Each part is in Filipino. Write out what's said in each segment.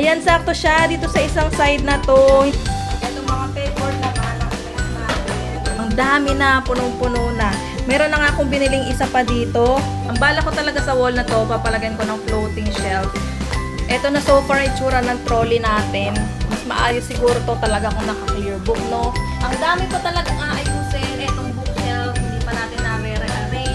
Ayan, sakto siya dito sa isang side na to. Itong mga paper naman, ang dami na, punong-puno na. Meron na nga akong biniling isa pa dito. Ang bala ko talaga sa wall na to, papalagyan ko ng floating shelf. Ito na so far itsura ng trolley natin. Mas maayos siguro to talaga kung naka-clear book, no? Ang dami pa talagang aayusin. Itong bookshelf, hindi pa natin na-rearrange.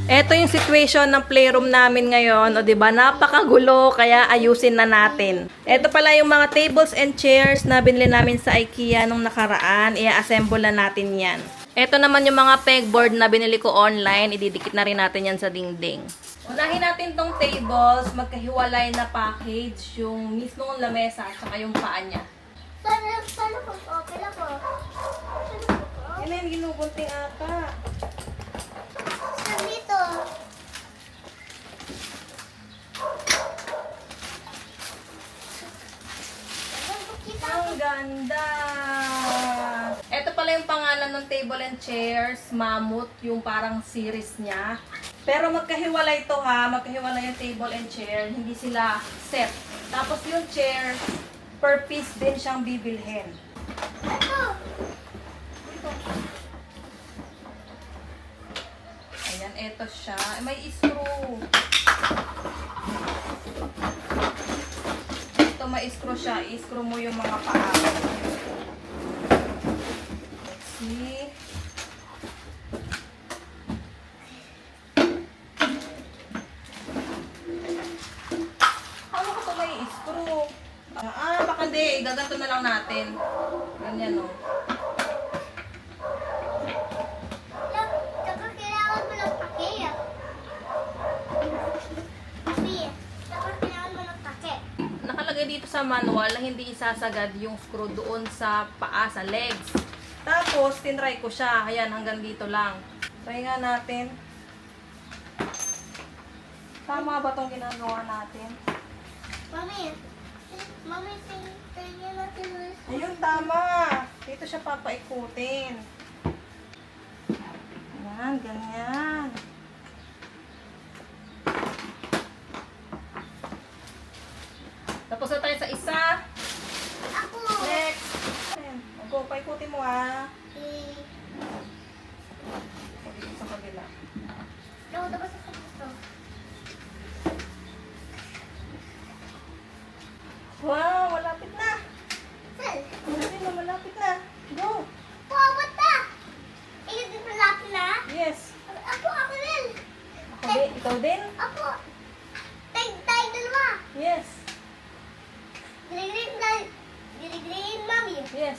Ito yung situation ng playroom namin ngayon. O diba, napakagulo, kaya ayusin na natin. Ito pala yung mga tables and chairs na binili namin sa IKEA nung nakaraan. I-assemble na natin yan. Ito naman yung mga pegboard na binili ko online. Ididikit na rin natin yan sa dingding. Unahin natin tong tables, magkahiwalay na package, yung mismong lamesa at saka yung paa niya. Sana po, okay lang po. Yan yung ginubunting ata. Saan dito? Ang ganda! Ito pala yung pangalan ng table and chairs, Mammoth, yung parang series niya. Pero magkahiwalay to ha, magkahiwalay yung table and chair, hindi sila set. Tapos yung chair, per piece din siyang bibilhin. Ito. Ayan, eto siya. May screw. Ito, may screw siya. I-screw mo yung mga paa. Let's see. Ano ko ito may screw? Baka hindi. Igaganto na lang natin. Ganyan, no? Saka kailangan mo ng take. Saka kailangan mo ng take. Nakalagay dito sa manual na hindi isasagad yung screw doon sa paa, sa legs. Tapos, tinry ko siya. Ayan, hanggang dito lang. Try nga natin. Tama ba itong ginagawa natin? Mami, tingnan natin. Ayun, tama. Dito siya papaikutin. Ayan, ganyan. Tapos na tayo sa isa. Ako. Next. Ayan, go, paikutin mo ha. Dito sa kabila. Tapos ako dito. Wow, malapit na. Sal. Malapit na, malapit na. Go. Pabot na. Ikaw din malapit na. Yes. Ako din. Ako din, ikaw din? Ako. Tayo dalawa. Yes. Giligilin, mami. Yes.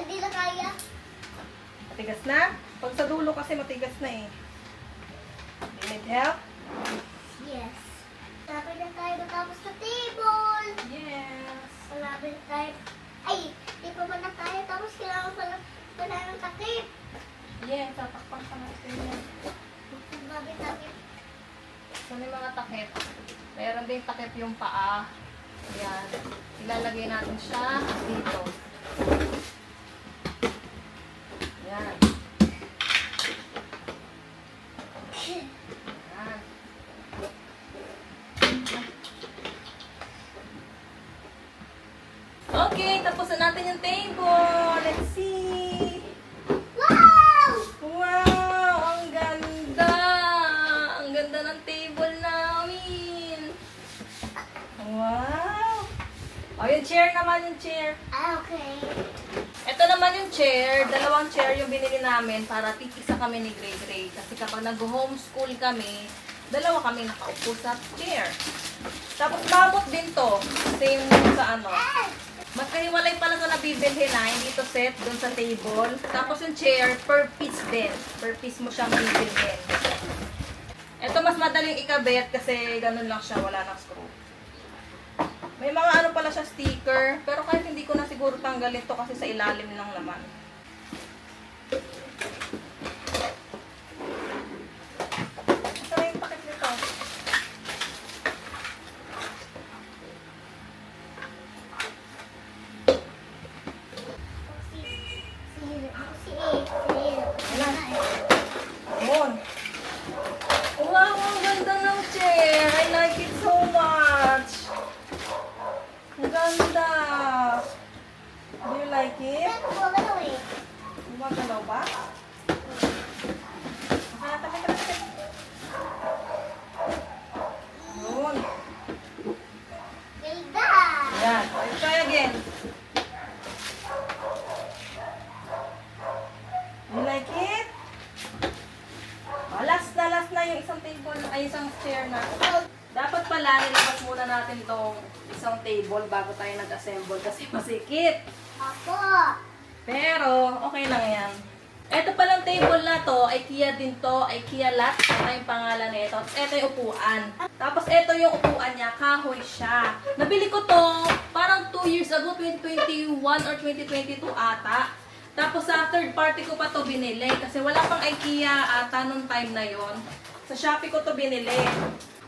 Di na kaya. Matigas na? Pag sa dulo kasi matigas na eh. You need help? Yes. Malapit na tayo matapos sa table. Yes. Malapit na tayo. Ay, di pa man na tayo. Tapos kailangan pala ng takip. Yes, tatakpan pa natin yan. Takip. So, may mga takip. Meron din takip yung paa. Yan. Ilalagay natin siya dito. Yan. Yan. Okay, tapos na natin yung table. Let's see. Wow! Wow! Ang ganda! Ang ganda ng table namin. Wow! O, yung chair naman, yung chair. Okay. Ito naman yung chair. Dalawang chair yung binili namin para tig-isa kami ni Gray Gray. Kasi kapag nag-homeschool kami, dalawa kami nakaupo sa chair. Tapos babot din to. Same sa ano. Magkahiwalay pala sa nabibilhin na. Hindi to set dun sa table. Tapos yung chair, per piece din. Per piece mo siyang bibilhin. Ito mas madaling ikabit kasi ganun lang siya. Wala nang screw. May mga ano pala siya sticker. Pero kahit hindi ko na siguro tanggalin to kasi sa ilalim lang naman. Saan yung pakit nito? Yun. Wow, ang ganda ng chair. table, ay isang chair na. Dapat pala, nilabas muna natin tong isang table bago tayo nag-assemble kasi masikip. Ako. Pero, okay lang yan. Ito palang table na to, IKEA din to, IKEA Lat. Ito yung pangalan nito. Tapos ito yung upuan. Tapos ito yung upuan niya, kahoy siya. Nabili ko to parang 2 years ago, 2021 or 2022 ata. Tapos sa third party ko pa to binili kasi wala pang IKEA ata nung time na yon. Sa Shopee ko to binili.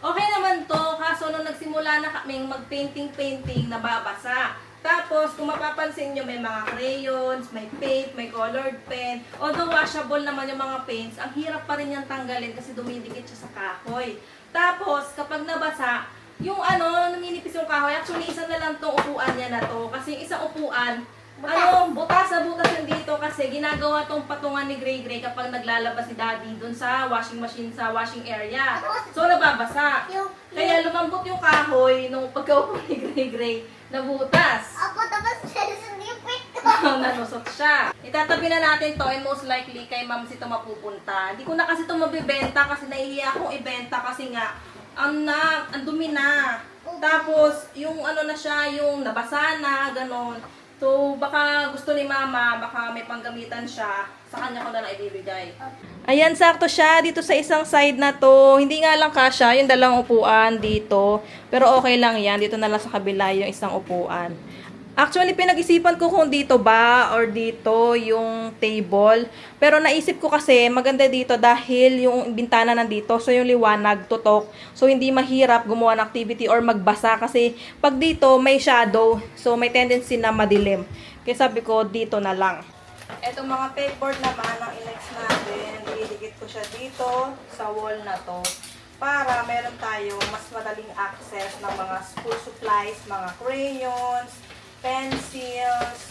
Okay naman to, kaso nung nagsimula na kaming mag-painting-painting, nababasa. Tapos, kung mapapansin nyo, may mga crayons, may paint, may colored pen. Although washable naman yung mga paints, ang hirap pa rin yan tanggalin kasi dumidikit siya sa kahoy. Tapos, kapag nabasa, yung numinipis yung kahoy, actually, isa na lang tong upuan niya na to. Kasi yung isang upuan, butas na butas yung dito kasi ginagawa tong patungan ni Gray Gray kapag naglalabas si Daddy dun sa washing machine, sa washing area. So, nababasa. Kaya lumambot yung kahoy nung pagkaupo ni Gray Gray na butas. Ako tapos sinipit ko. Nanusot siya. Itatabi na natin to and most likely kay Ma'am ito mapupunta. Hindi ko na kasi ito mabibenta kasi nahihiya akong ibenta kasi nga ang dumi na. Tapos yung na siya, yung nabasa na, ganon. So, baka gusto ni Mama, baka may panggamitan siya, sa kanya ko na lang ibibigay. Ayan, sakto siya dito sa isang side na to. Hindi nga lang kasya, yung dalawang upuan dito. Pero okay lang yan, dito na lang sa kabila yung isang upuan. Actually, pinag-isipan ko kung dito ba or dito yung table. Pero naisip ko kasi maganda dito dahil yung bintana nandito. So, yung liwanag, tutok. So, hindi mahirap gumawa ng activity or magbasa. Kasi pag dito, may shadow. So, may tendency na madilim. Kaya sabi ko, dito na lang. Etong mga pegboard naman ang inex natin. Didikit ko siya dito sa wall na to. Para meron tayo mas madaling access ng mga school supplies, mga crayons, pencils,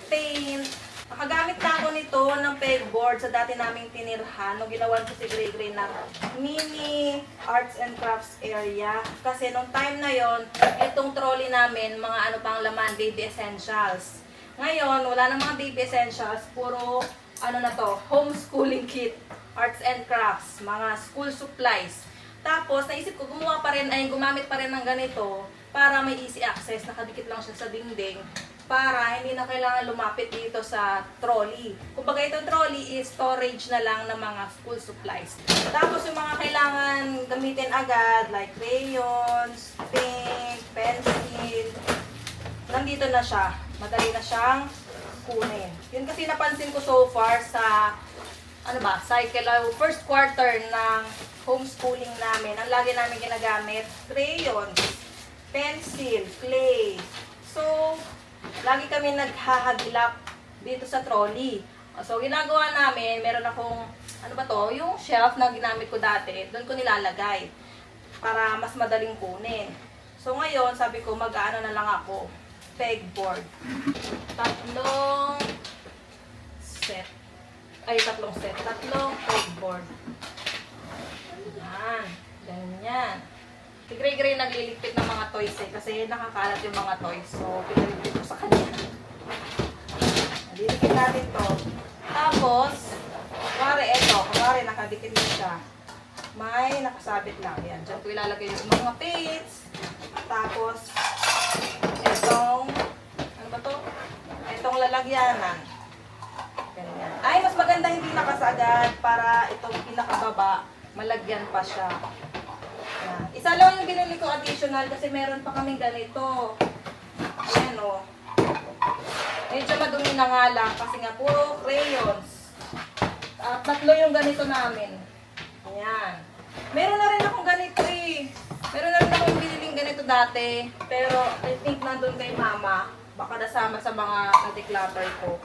paint. Nakagamit na ako nito ng pegboard sa dati naming tinirhan nung ginawan ko si Gray Gray ng mini arts and crafts area. Kasi nung time na yon, itong trolley namin, mga pang laman, baby essentials. Ngayon, wala na mga baby essentials, puro na to, homeschooling kit, arts and crafts, mga school supplies. Tapos, naisip ko, gumamit pa rin ng ganito para may easy access, nakadikit lang siya sa dingding para hindi na kailangan lumapit dito sa trolley. Kumbaga itong trolley is storage na lang ng mga school supplies. Tapos yung mga kailangan gamitin agad like crayons, paint, pencil, nandito na siya. Madali na siyang kunin. Yun kasi napansin ko so far sa cycle, first quarter ng homeschooling namin. Ang lagi namin ginagamit, crayons, pencil, clay. So, lagi kami naghahagilap dito sa trolley. So, ginagawa namin, meron akong, yung shelf na ginamit ko dati, doon ko nilalagay para mas madaling kunin. So, ngayon, sabi ko, mag-ano na lang ako, pegboard. Tatlong set, tatlong pegboard. Yan, ganyan. Si Gray Gray nagliligpit ng mga toys kasi nakakalat yung mga toys. So, pinaligpit ko sa kanya. Naliligpit natin to. Tapos, kunwari nakadikit na siya. May nakasabit lang. Yan, dyan ko ilalagay yung mga paints. Tapos, itong lalagyanan. Ganyan. Ay, mas maganda hindi nakasagad para itong pinakababa, malagyan pa siya. Yan. Isa lang yung binili ko additional kasi meron pa kaming ganito. Ayan o. Medyo madumi na nga lang kasi nga puro crayons. Tatlo yung ganito namin. Ayan. Meron na rin akong ganito eh. Meron na rin akong biniling ganito dati. Pero I think nandun kay Mama. Baka nasama sa mga na-declutter ko.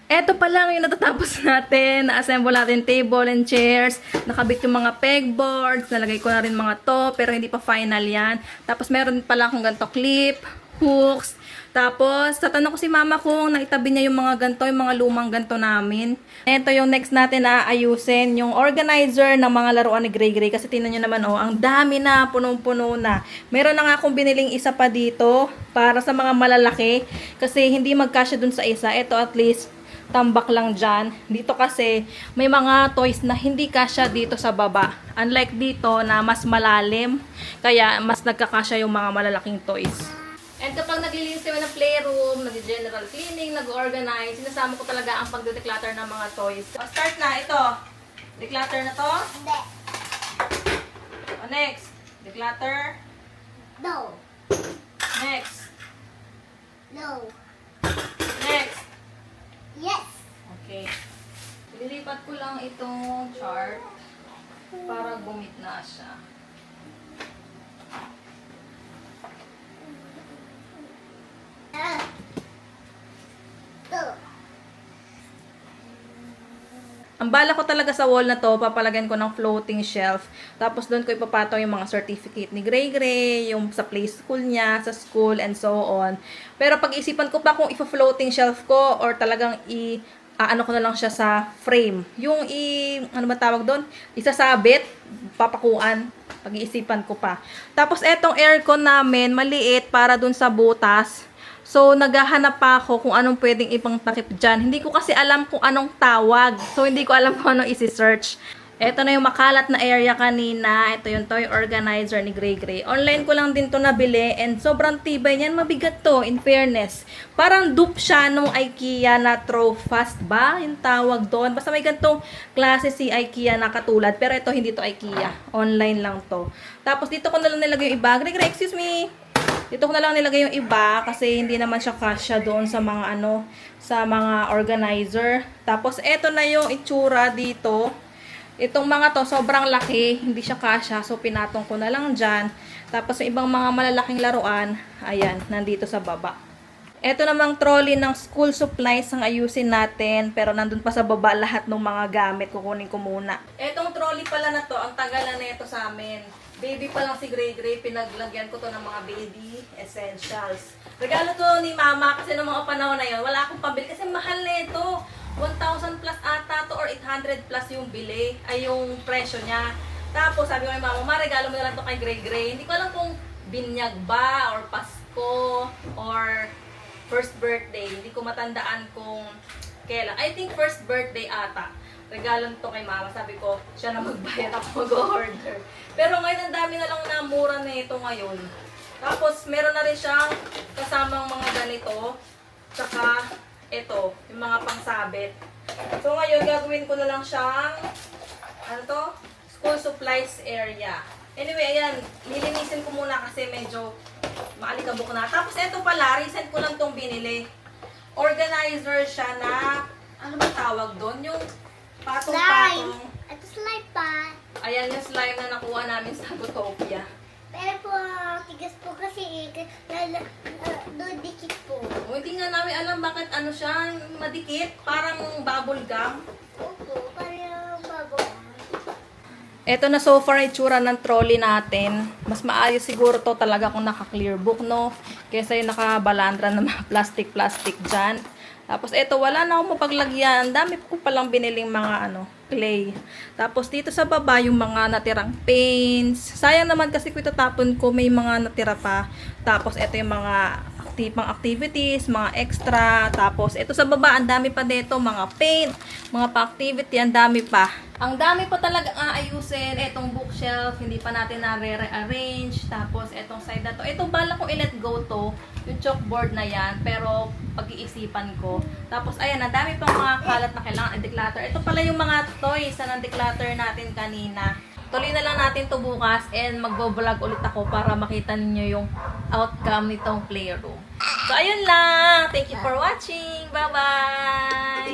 Eto pa lang yung natatapos natin. Na-assemble natin table and chairs. Nakabit yung mga pegboards. Nalagay ko na rin mga to. Pero hindi pa final yan. Tapos meron pala akong ganito clip. hooks. Tapos, tatanong ko si mama kung naitabi niya yung mga ganto, yung mga lumang ganto namin. Ito yung next natin na ayusin, yung organizer ng mga laruan ni Gray Gray. Kasi tingnan nyo naman, oh, ang dami na, punong-puno na. Meron na nga akong biniling isa pa dito para sa mga malalaki. Kasi hindi magkasya dun sa isa. Ito at least, tambak lang dyan. Dito kasi, may mga toys na hindi kasya dito sa baba. Unlike dito na mas malalim, kaya mas nagkakasya yung mga malalaking toys. And kapag naglilinis kami ng playroom, nag-general cleaning, nag-organize, sinasama ko talaga ang pag-declutter ng mga toys. O, start na. Ito. Declutter na to. Hindi. O, next. Declutter. No. Next. No. Next. Yes. Okay. Lilipat ko lang itong chart para gumit na siya. Two. Ang bala ko talaga sa wall na to, papalagyan ko ng floating shelf. Tapos doon ko ipapataw yung mga certificate ni Gray Gray, yung sa play school niya, sa school, and so on. Pero pag-isipan ko pa kung ipa-floating shelf ko or talagang ano ko na lang siya sa frame. Yung ano ba tawag doon? Isasabit, papakuan. Pag-iisipan ko pa. Tapos etong aircon namin, maliit para doon sa butas. So, naghahanap pa ako kung anong pwedeng ipang takip dyan. Hindi ko kasi alam kung anong tawag. So, hindi ko alam kung anong isi-search. Ito na yung makalat na area kanina. Ito yung toy organizer ni Gray Gray. Online ko lang din to nabili. And sobrang tibay niyan. Mabigat to, in fairness. Parang dupe siya nung IKEA na throw fast ba? Yung tawag doon. Basta may ganitong klase si IKEA na katulad. Pero ito, hindi to IKEA. Online lang to. Tapos, dito ko na lang nilagay yung iba. Gray Gray, excuse me. Dito ko na lang nilagay yung iba kasi hindi naman siya kasya doon sa mga sa mga organizer. Tapos eto na yung itsura dito. Itong mga to sobrang laki, hindi siya kasya, so pinatong ko na lang diyan. Tapos yung ibang mga malalaking laruan, ayan, nandito sa baba. Eto namang trolley ng school supplies ang ayusin natin, pero nandun pa sa baba lahat ng mga gamit, kukunin ko muna. Etong trolley pala na to, ang tagal na nito sa amin. Baby pa lang si Gray Gray, pinaglagyan ko to ng mga baby essentials. Regalo to ni mama kasi noong mga panahon na yun, wala akong pabili kasi mahal na ito. 1,000 plus ata to or 800 plus yung bili, ay yung presyo niya. Tapos sabi ko kay mama, regalo mo na lang to kay Gray Gray. Hindi ko alam kung binyag ba or Pasko or first birthday. Hindi ko matandaan kung kailan. I think first birthday ata. Regalo nito kay mama. Sabi ko, siya na magbayad, ako mag-order. Pero ngayon, ang dami na lang na mura na ito ngayon. Tapos, meron na rin siyang kasamang mga ganito. Tsaka, ito, yung mga pangsabit. So, ngayon, gagawin ko na lang siyang, ano to? School supplies area. Anyway, ayan, nilinisin ko muna kasi medyo maalikabok na. Tapos, ito pala, recent ko lang tong binili. Organizer siya na, ano ba tawag doon? Yung patong-patong. Ito slime pa. Ayan yung slime na nakuha namin sa Butopia. Pero po, tigas po kasi doon dikit po. O, hindi nga namin alam bakit ano siya, madikit. Parang bubble gum. Opo, parang bago. Ito na so far itsura ng trolley natin. Mas maayos siguro to talaga kung naka-clear book, no? Kesa yung nakabalandra ng mga plastic dyan. Tapos ito, wala na akong mapaglagyan. Ang dami ko palang biniling mga clay. Tapos dito sa baba, yung mga natirang paints. Sayang naman kasi kung itatapon ko, may mga natira pa. Tapos ito yung mga pang activities, mga extra. Tapos ito sa baba, ang dami pa dito, mga paint, mga pa-activity, ang dami pa. Ang dami pa talaga aayusin. Etong bookshelf, hindi pa natin na-rearrange. Tapos etong side na to. Ito bala kong i-let go to, yung chalkboard na yan. Pero pag-iisipan ko. Tapos ayan, ang dami pang mga kalat na kailangan i-declutter. Ito pala yung mga toys na na-declutter natin kanina. Tuloy na lang natin to bukas and magbo-vlog ulit ako para makita ninyo yung outcome nitong playroom. So, ayun lang. Thank you for watching. Bye-bye!